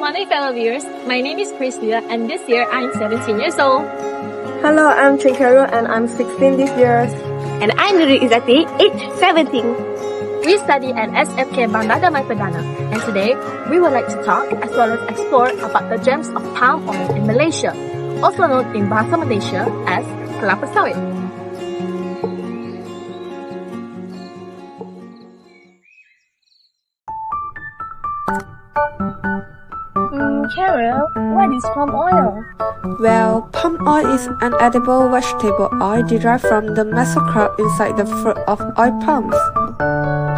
morning, fellow viewers. My name is Priscilla, and this year I'm 17 years old. Hello, I'm Chinkaru, and I'm 16 this year. And I'm Nuri Izzati, aged 17. We study at SFK Bandar Damai Perdana, and today we would like to talk as well as explore about the gems of palm oil in Malaysia, also known in Bahasa Malaysia as kelapa sawit. Carol, what is palm oil? Well, palm oil is an edible vegetable oil derived from the mesocrop inside the fruit of oil palms.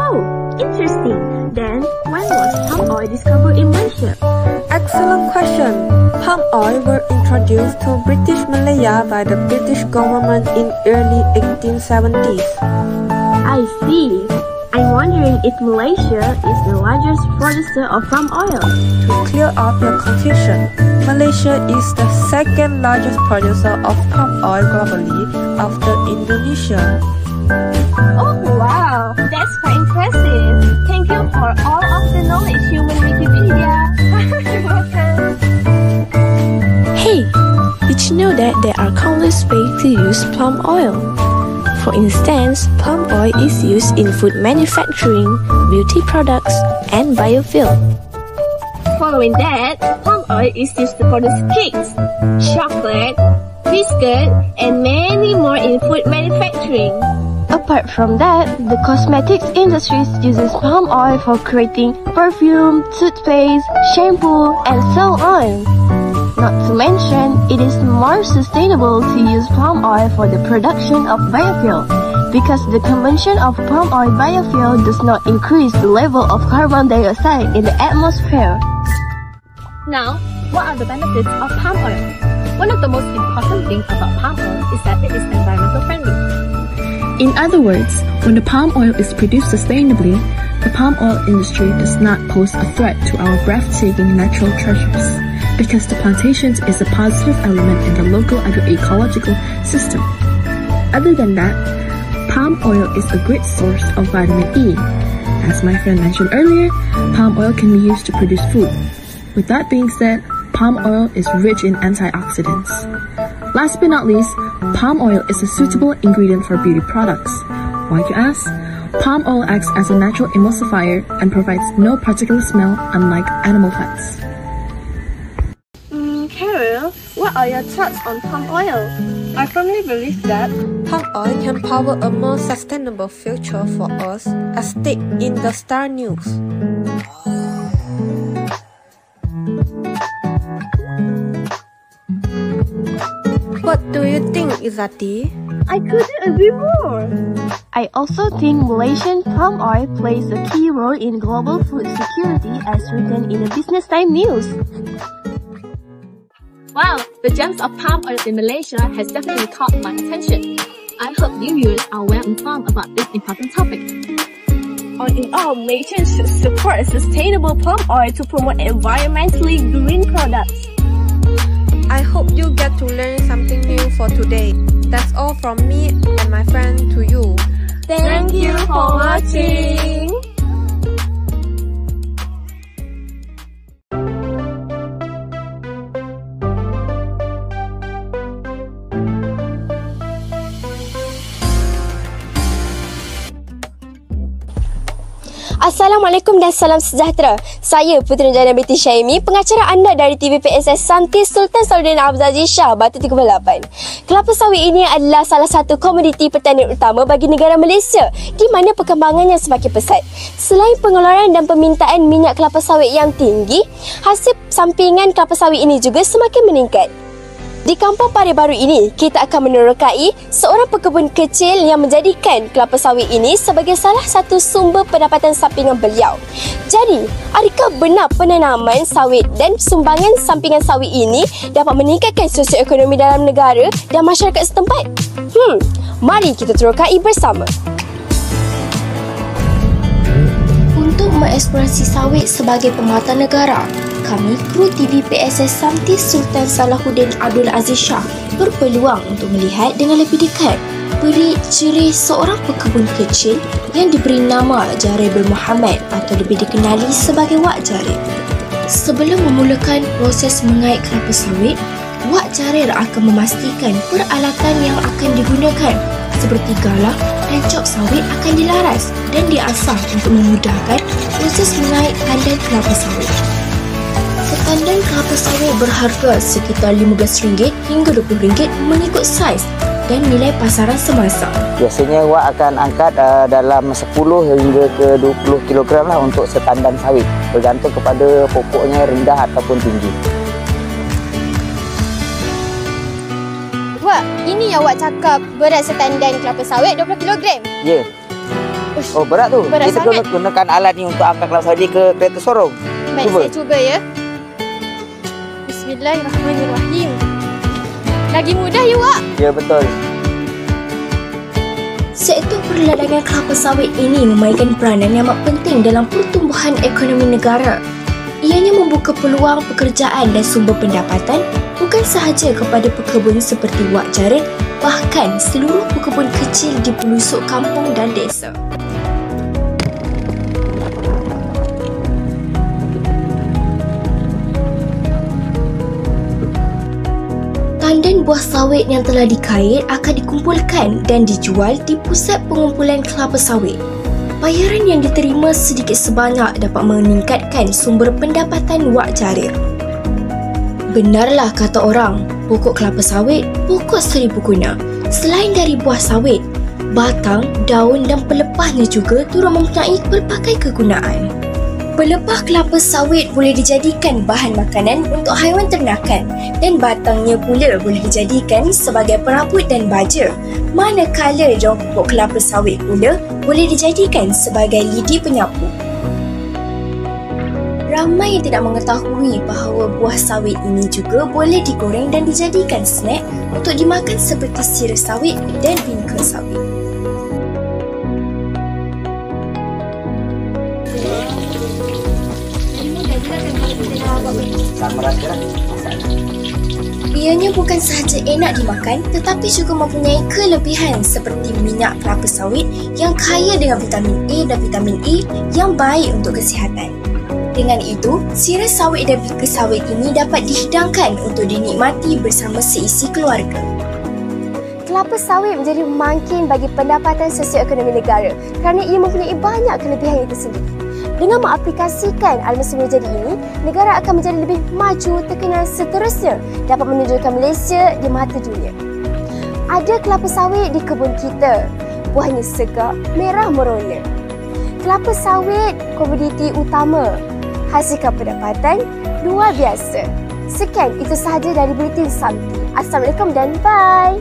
Oh, interesting. Then, when was palm oil discovered in Malaysia? Excellent question. Palm oil were introduced to British Malaya by the British government in early 1870s. I see. I'm wondering if Malaysia is the largest producer of palm oil. To clear up your confusion, Malaysia is the second largest producer of palm oil globally after Indonesia. Oh wow, that's quite impressive. Thank you for all of the knowledge, human Wikipedia. Hey, did you know that there are countless ways to use palm oil? For instance, palm oil is used in food manufacturing, beauty products, and biofuel. Following that, palm oil is used to produce cakes, chocolate, biscuit, and many more in food manufacturing. Apart from that, the cosmetics industry uses palm oil for creating perfume, toothpaste, shampoo, and so on. Not to mention, it is more sustainable to use palm oil for the production of biofuel, because the consumption of palm oil biofuel does not increase the level of carbon dioxide in the atmosphere. Now, what are the benefits of palm oil? One of the most important things about palm oil is that it is environmental friendly. In other words, when the palm oil is produced sustainably, the palm oil industry does not pose a threat to our breathtaking natural treasures, because the plantations is a positive element in the local agroecological system. Other than that, palm oil is a great source of vitamin E. As my friend mentioned earlier, palm oil can be used to produce food. With that being said, palm oil is rich in antioxidants. Last but not least, palm oil is a suitable ingredient for beauty products. Why, you ask? Palm oil acts as a natural emulsifier and provides no particular smell, unlike animal fats. Carol, what are your thoughts on palm oil? I firmly believe that palm oil can power a more sustainable future for us, as stated in the Star News. What do you think, Izzati? I couldn't agree more. I also think Malaysian palm oil plays a key role in global food security as written in the Business Time News. Wow, the gems of palm oil in Malaysia has definitely caught my attention. I hope you viewers are well informed about this important topic. All in all, Malaysians should support sustainable palm oil to promote environmentally green products. I hope you get to learn something new for today. That's all from me and my friend to you. Thank you for watching. Assalamualaikum dan salam sejahtera. Saya Puteri Jana binti Syaimi, pengacara anda dari TVPSS Santi Sultan Salahuddin Abdul Aziz Shah, Batu 38. Kelapa sawit ini adalah salah satu komoditi pertanian utama bagi negara Malaysia, di mana perkembangannya semakin pesat. Selain pengeluaran dan permintaan minyak kelapa sawit yang tinggi, hasil sampingan kelapa sawit ini juga semakin meningkat. Di kampung Pari Baru ini, kita akan menerokai seorang pekebun kecil yang menjadikan kelapa sawit ini sebagai salah satu sumber pendapatan sampingan beliau. Jadi, adakah benar penanaman sawit dan sumbangan sampingan sawit ini dapat meningkatkan sosioekonomi dalam negara dan masyarakat setempat? Mari kita terokai bersama. Untuk mengeksplorasi sawit sebagai pemata negara, kami, kru TV PSS Santi Sultan Salahuddin Abdul Aziz Shah, berpeluang untuk melihat dengan lebih dekat peri-ceri seorang pekebun kecil yang diberi nama Jarib bin Muhammad atau lebih dikenali sebagai Wak Jarib. Sebelum memulakan proses mengait kelapa sawit, Wak Jarir akan memastikan peralatan yang akan digunakan seperti galah dan cok sawit akan dilaras dan diasah untuk memudahkan proses mengait tandan kelapa sawit. Setandan kelapa sawit berharga sekitar RM15 hingga RM20 mengikut saiz dan nilai pasaran semasa. Biasanya Wak akan angkat dalam 10 hingga ke 20 kg lah untuk setandan sawit, bergantung kepada pokoknya rendah ataupun tinggi. Wak, ini yang Wak cakap berat setandan kelapa sawit 20 kg? Ya. Oh, berat tu. Berat Kita sangat. gunakan alat ni untuk angkat kelapa sawit ke kereta sorong. Baik, saya cuba ya. Bismillahirrahmanirrahim. Lagi mudah ya, Wak? Ya, betul. Sektor perladangan kelapa sawit ini memainkan peranan yang amat penting dalam pertumbuhan ekonomi negara. Ianya membuka peluang pekerjaan dan sumber pendapatan bukan sahaja kepada pekebun seperti Wak Jarir, bahkan seluruh pekebun kecil di pelosok kampung dan desa. Tandan buah sawit yang telah dikait akan dikumpulkan dan dijual di pusat pengumpulan kelapa sawit. Bayaran yang diterima sedikit sebanyak dapat meningkatkan sumber pendapatan Wak Jarir. Benarlah kata orang, pokok kelapa sawit, pokok seribu guna. Selain dari buah sawit, batang, daun dan pelepahnya juga turut mempunyai pelbagai kegunaan. Pelepah kelapa sawit boleh dijadikan bahan makanan untuk haiwan ternakan dan batangnya pula boleh dijadikan sebagai perabot dan baja. Manakala daun pokok kelapa sawit pula boleh dijadikan sebagai lidi penyapu. Ramai yang tidak mengetahui bahawa buah sawit ini juga boleh digoreng dan dijadikan snack untuk dimakan seperti sirih sawit dan bingka sawit. Ianya bukan sahaja enak dimakan tetapi juga mempunyai kelebihan seperti minyak kelapa sawit yang kaya dengan vitamin A dan vitamin E yang baik untuk kesihatan. Dengan itu, sirih sawit dan bingka sawit ini dapat dihidangkan untuk dinikmati bersama seisi keluarga. Kelapa sawit menjadi pemangkin bagi pendapatan sosioekonomi negara kerana ia mempunyai banyak kelebihan itu sendiri. Dengan mengaplikasikan almasi menjadi ini, negara akan menjadi lebih maju, terkenal, seterusnya dapat menunjukkan Malaysia di mata dunia. Ada kelapa sawit di kebun kita. Buahnya segar, merah merona. Kelapa sawit komoditi utama. Hasilkan pendapatan luar biasa. Sekian, itu sahaja dari Buletin Samti. Assalamualaikum dan bye.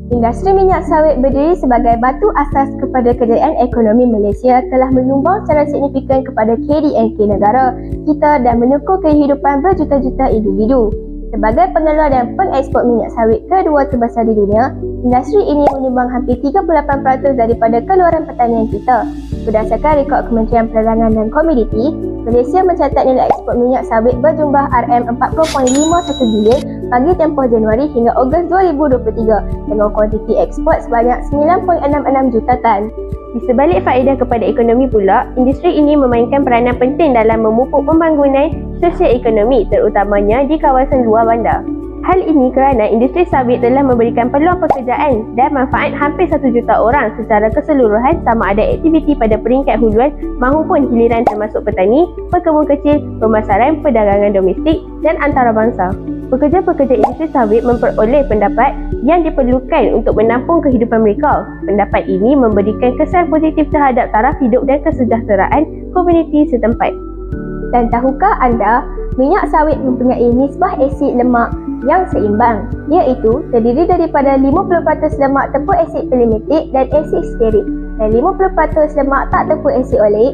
Industri minyak sawit berdiri sebagai batu asas kepada kejayaan ekonomi Malaysia, telah menyumbang secara signifikan kepada KDNK negara kita dan menekuk kehidupan berjuta-juta individu. Sebagai pengeluar dan pengeksport minyak sawit kedua terbesar di dunia, industri ini menyumbang hampir 38% daripada keluaran pertanian kita. Berdasarkan rekod Kementerian Perdagangan dan Komoditi, Malaysia mencatat nilai ekspor minyak sawit berjumlah RM40.51 bilion bagi tempoh Januari hingga Ogos 2023 dengan kuantiti ekspor sebanyak 9.66 juta tan. Di sebalik faedah kepada ekonomi pula, industri ini memainkan peranan penting dalam memupuk pembangunan sosio-ekonomi terutamanya di kawasan luar bandar. Hal ini kerana industri sawit telah memberikan peluang pekerjaan dan manfaat hampir 1 juta orang secara keseluruhan sama ada aktiviti pada peringkat huluan maupun hiliran termasuk petani, pekebun kecil, pemasaran, perdagangan domestik dan antarabangsa. Pekerja-pekerja industri sawit memperoleh pendapat yang diperlukan untuk menampung kehidupan mereka. Pendapat ini memberikan kesan positif terhadap taraf hidup dan kesejahteraan komuniti setempat. Dan tahukah anda, minyak sawit mempunyai nisbah asid lemak yang seimbang, iaitu terdiri daripada 50% lemak tepung asid palmitik dan asid stearik dan 50% lemak tak tepung asid oleik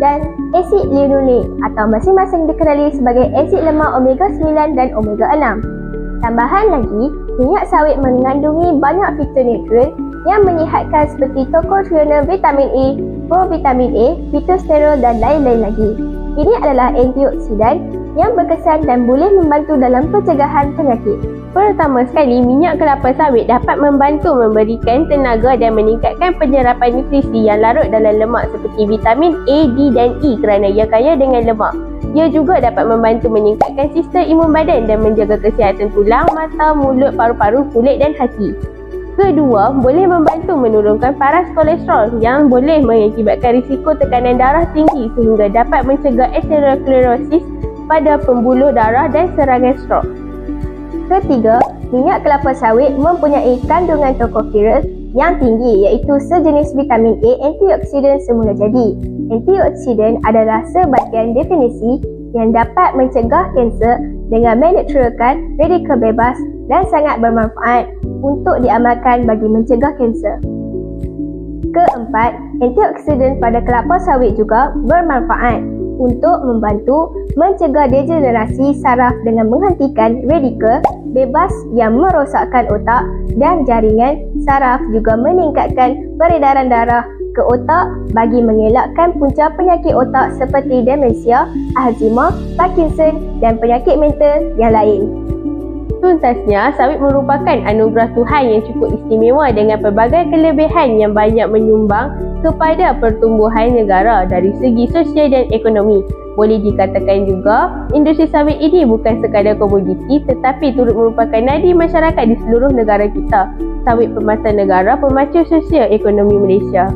dan asid linoleik atau masing-masing dikenali sebagai asid lemak omega 9 dan omega 6. Tambahan lagi, minyak sawit mengandungi banyak fitonutrien yang menyihatkan seperti tocotrienol, vitamin E, provitamin A, fitosterol dan lain-lain lagi. Ini adalah antioksidan yang berkesan dan boleh membantu dalam pencegahan penyakit. Pertama sekali, minyak kelapa sawit dapat membantu memberikan tenaga dan meningkatkan penyerapan nutrisi yang larut dalam lemak seperti vitamin A, D dan E kerana ia kaya dengan lemak. Ia juga dapat membantu meningkatkan sistem imun badan dan menjaga kesihatan tulang, mata, mulut, paru-paru, kulit dan hati. Kedua, boleh membantu menurunkan paras kolesterol yang boleh mengakibatkan risiko tekanan darah tinggi sehingga dapat mencegah aterosklerosis pada pembuluh darah dan serangan strok. Ketiga, minyak kelapa sawit mempunyai kandungan tocopherol yang tinggi iaitu sejenis vitamin A antioksidan semula jadi. Antioksidan adalah sebahagian definisi yang dapat mencegah kanser dengan menetralkan radikal bebas dan sangat bermanfaat untuk diamalkan bagi mencegah kanser. Keempat, antioksidan pada kelapa sawit juga bermanfaat untuk membantu mencegah degenerasi saraf dengan menghentikan radikal bebas yang merosakkan otak dan jaringan saraf, juga meningkatkan peredaran darah ke otak bagi mengelakkan punca penyakit otak seperti demensia, Alzheimer, Parkinson dan penyakit mental yang lain. Tuntasnya, sawit merupakan anugerah Tuhan yang cukup istimewa dengan pelbagai kelebihan yang banyak menyumbang kepada pertumbuhan negara dari segi sosial dan ekonomi. Boleh dikatakan juga, industri sawit ini bukan sekadar komoditi tetapi turut merupakan nadi masyarakat di seluruh negara kita. Sawit permata negara pemacu sosial ekonomi Malaysia.